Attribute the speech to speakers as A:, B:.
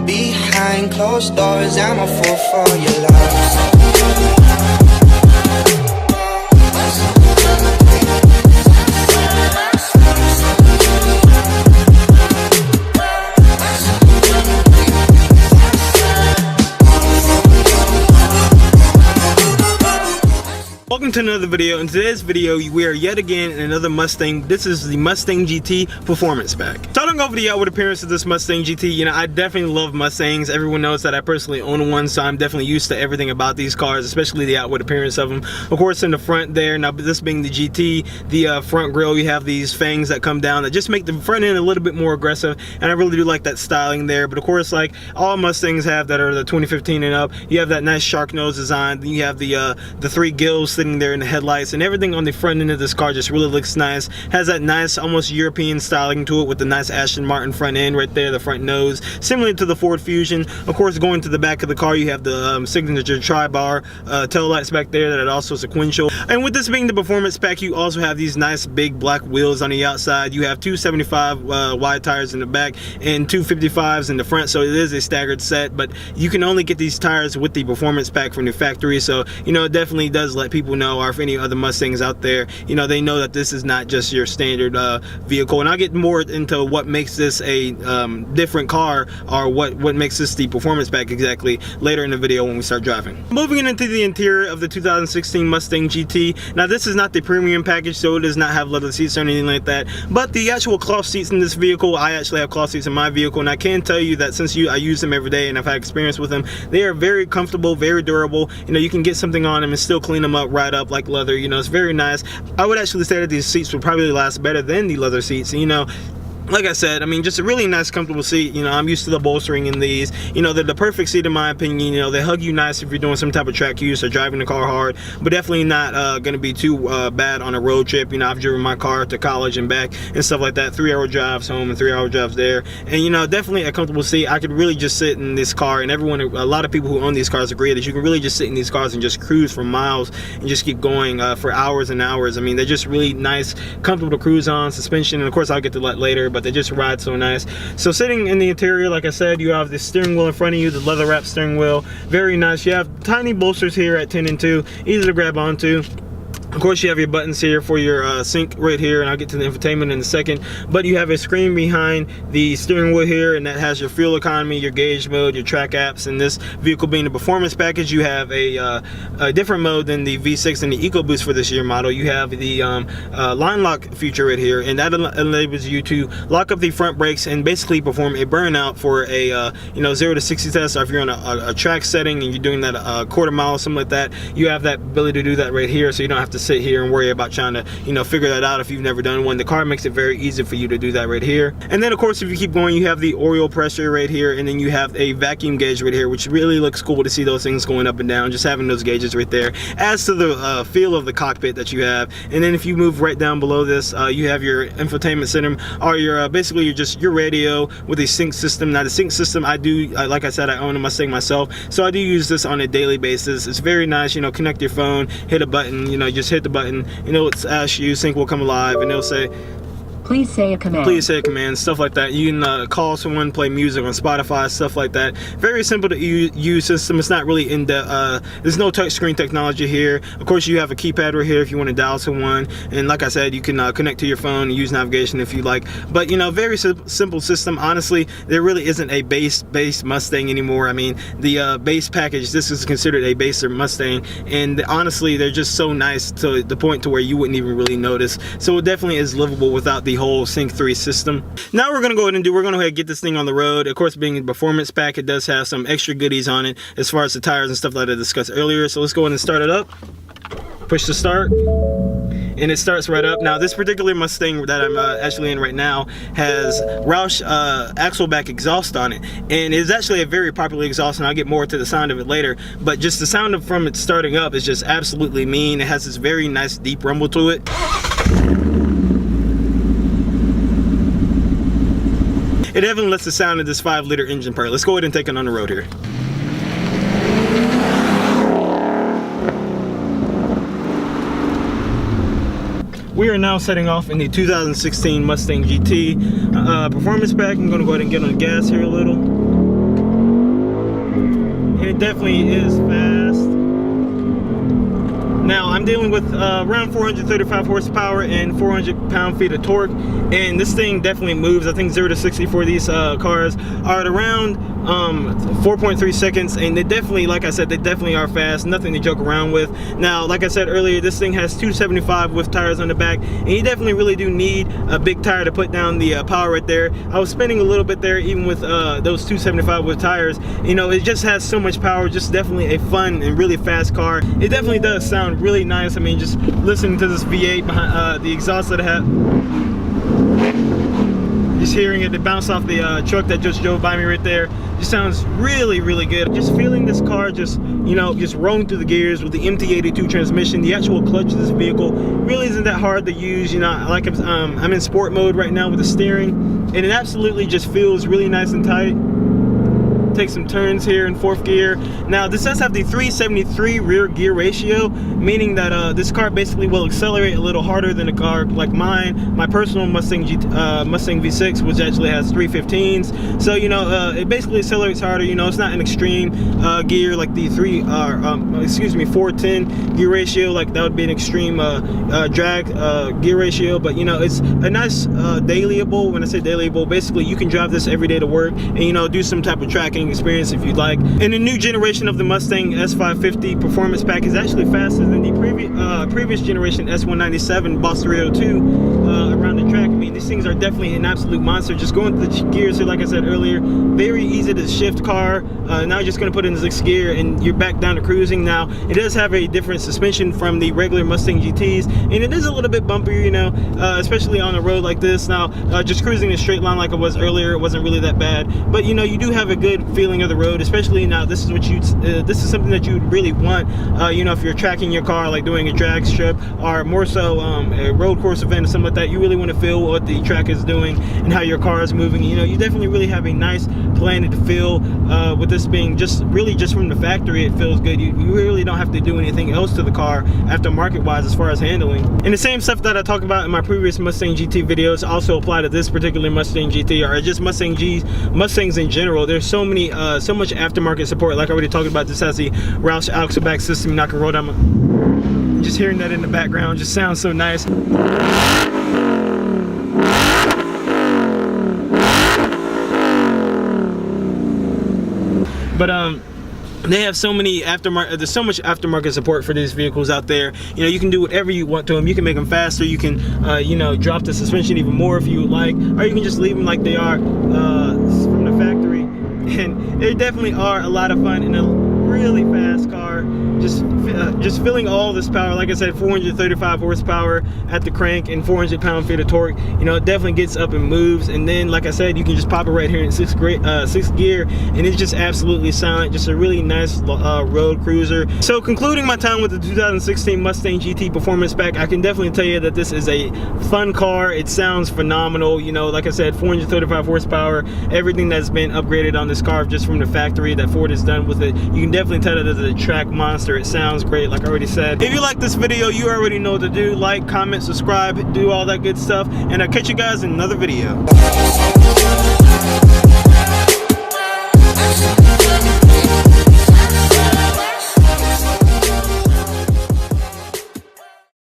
A: behind closed doors, I'm a fool for your love.
B: Welcome to another video. In today's video, we are yet again in another Mustang. This is the Mustang GT Performance Pack. Starting off with the outward appearance of this Mustang GT, you know, I definitely love Mustangs. Everyone knows that I personally own one, so I'm definitely used to everything about these cars, especially the outward appearance of them. Of course, in the front there, now this being the GT, the front grille, you have these fangs that come down that just make the front end a little bit more aggressive, and I really do like that styling there. But of course, like all Mustangs have that are the 2015 and up, you have that nice shark nose design. Then you have the three gills sitting there in the headlights, and everything on the front end of this car just really looks nice. Has that nice almost European styling to it with the nice Aston Martin front end right there, the front nose, similar to the Ford Fusion. Of course, going to the back of the car, you have the signature tri-bar tail lights back there that are also sequential. And with this being the performance pack, you also have these nice big black wheels on the outside. You have two 75 wide tires in the back and two 55s in the front, so it is a staggered set, but you can only get these tires with the performance pack from the factory. So you know, it definitely does let people know, or if any other Mustangs out there, you know, they know that this is not just your standard vehicle. And I'll get more into what makes this a different car, or what makes this the performance pack exactly later in the video when we start driving. Moving into the interior of the 2016 Mustang GT. Now this is not the premium package, so it does not have leather seats or anything like that, but the actual cloth seats in this vehicle, I actually have cloth seats in my vehicle, and I can tell you that since I use them every day and I've had experience with them, they are very comfortable, very durable. You know, you can get something on them and still clean them up right up like leather. You know, it's very nice. I would actually say that these seats would probably last better than the leather seats. You know, like I said, I mean, just a really nice, comfortable seat. You know, I'm used to the bolstering in these. You know, they're the perfect seat in my opinion. You know, they hug you nice if you're doing some type of track use or driving the car hard, but definitely not going to be too bad on a road trip. You know, I've driven my car to college and back and stuff like that. 3-hour drives home and 3-hour drives there. And, you know, definitely a comfortable seat. I could really just sit in this car, and a lot of people who own these cars agree that you can really just sit in these cars and just cruise for miles and just keep going for hours and hours. I mean, they're just really nice, comfortable to cruise on. Suspension, and of course, I'll get to that later, but they just ride so nice. So sitting in the interior, like I said, you have the steering wheel in front of you, the leather wrapped steering wheel, very nice. You have tiny bolsters here at 10 and 2, easy to grab onto. Of course, you have your buttons here for your sync right here, and I'll get to the infotainment in a second. But you have a screen behind the steering wheel here, and that has your fuel economy, your gauge mode, your track apps. And this vehicle being the performance package, you have a different mode than the V6 and the EcoBoost for this year model. You have the line lock feature right here, and that enables you to lock up the front brakes and basically perform a burnout for a you know, 0 to 60 test. Or if you're on a track setting and you're doing that quarter mile or something like that, you have that ability to do that right here, so you don't have to sit here and worry about trying to, you know, figure that out if you've never done one. The car makes it very easy for you to do that right here. And then of course, if you keep going, you have the oil pressure right here, and then you have a vacuum gauge right here, which really looks cool to see those things going up and down. Just having those gauges right there adds to the feel of the cockpit that you have. And then if you move right down below this, you have your infotainment center, or your basically your radio with a sync system. Now the sync system, like I said, I own a Mustang myself, so I do use this on a daily basis. It's very nice. You know, connect your phone, hit a button, you know, just hit the button, you know, it's ask you, sync will come alive, and it'll say,
C: please say a command.
B: Please say a command, stuff like that. You can call someone, play music on Spotify, stuff like that. Very simple to use system. It's not really in depth. There's no touchscreen technology here. Of course, you have a keypad right here if you want to dial someone. And like I said, you can connect to your phone and use navigation if you like. But you know, very simple system. Honestly, there really isn't a base Mustang anymore. I mean, the base package, this is considered a baser Mustang, and honestly, they're just so nice to the point to where you wouldn't even really notice. So it definitely is livable without the whole Sync 3 system. Now we're gonna go ahead and we're gonna get this thing on the road. Of course, being a performance pack, it does have some extra goodies on it as far as the tires and stuff that I discussed earlier. So let's go ahead and start it up. Push the start, and it starts right up. Now this particular Mustang that I'm actually in right now has Roush axle back exhaust on it, and it's actually a very popular exhaust, and I'll get more to the sound of it later. But just the sound from it starting up is just absolutely mean. It has this very nice deep rumble to it. It definitely lets the sound of this 5-liter engine part. Let's go ahead and take it on the road here. We are now setting off in the 2016 Mustang GT performance pack. I'm gonna go ahead and get on the gas here a little. definitely is fast. Now I'm dealing with around 435 horsepower and 400 pound-feet of torque, and this thing definitely moves. I think 0 to 60 for these cars are at around 4.3 seconds, and they definitely, like I said, they definitely are fast. Nothing to joke around with. Now, like I said earlier, this thing has 275 with tires on the back, and you definitely really do need a big tire to put down the power right there. I was spinning a little bit there, even with those 275 with tires. You know, it just has so much power. Just definitely a fun and really fast car. It definitely does sound really nice. I mean, just listening to this V8 behind the exhaust that I have, just hearing it bounce off the truck that just drove by me right there, just sounds really, really good. Just feeling this car just, you know, just rolling through the gears with the MT82 transmission. The actual clutch of this vehicle really isn't that hard to use. You know, like I'm in sport mode right now with the steering, and it absolutely just feels really nice and tight. Take some turns here in 4th gear. Now this does have the 373 rear gear ratio, meaning that this car basically will accelerate a little harder than a car like mine, my personal Mustang V6, which actually has 315s. So, you know, it basically accelerates harder. You know, it's not an extreme gear like the 410 gear ratio, like that would be an extreme drag gear ratio. But you know, it's a nice dailyable. When I say dailyable, basically you can drive this every day to work and, you know, do some type of tracking experience if you'd like. And the new generation of the Mustang S550 Performance Pack is actually faster than the previous generation S197 Boss 302 around the track. I mean, these things are definitely an absolute monster. Just going through the gears here, like I said earlier, very easy to shift car. Now you're just going to put in the 6th gear and you're back down to cruising. Now it does have a different suspension from the regular Mustang GTs, and it is a little bit bumpier, you know, especially on a road like this. Now just cruising a straight line like it was earlier, it wasn't really that bad, but you know, you do have a good feeling of the road, especially now. This is what you this is something that you would really want, you know, if you're tracking your car, like doing a drag strip or more so a road course event or something like that. You really want to feel what the track is doing and how your car is moving. You know, you definitely really have a nice planet to feel with this being just from the factory. It feels good. You really don't have to do anything else to the car aftermarket wise as far as handling. And the same stuff that I talked about in my previous Mustang GT videos also apply to this particular Mustang GT, or just Mustangs in general. There's so many so much aftermarket support. Like I already talked about, this has the Roush AUX back system. Not gonna roll down just hearing that in the background just sounds so nice. But they have so many there's so much aftermarket support for these vehicles out there. You know, you can do whatever you want to them. You can make them faster. You can you know, drop the suspension even more if you would like, or you can just leave them like they are from the factory. And they definitely are a lot of fun in a really fast car. Just feeling all this power. Like I said, 435 horsepower at the crank and 400 pound-feet of torque. You know, it definitely gets up and moves. And then, like I said, you can just pop it right here in 6th gear, and it's just absolutely silent. Just a really nice road cruiser. So, concluding my time with the 2016 Mustang GT Performance Pack, I can definitely tell you that this is a fun car. It sounds phenomenal. You know, like I said, 435 horsepower. Everything that's been upgraded on this car just from the factory that Ford has done with it. You can definitely tell that it's a track monster. It sounds great, like I already said. If you like this video, you already know what to do. Like, comment, subscribe, do all that good stuff, and I'll catch you guys in another video.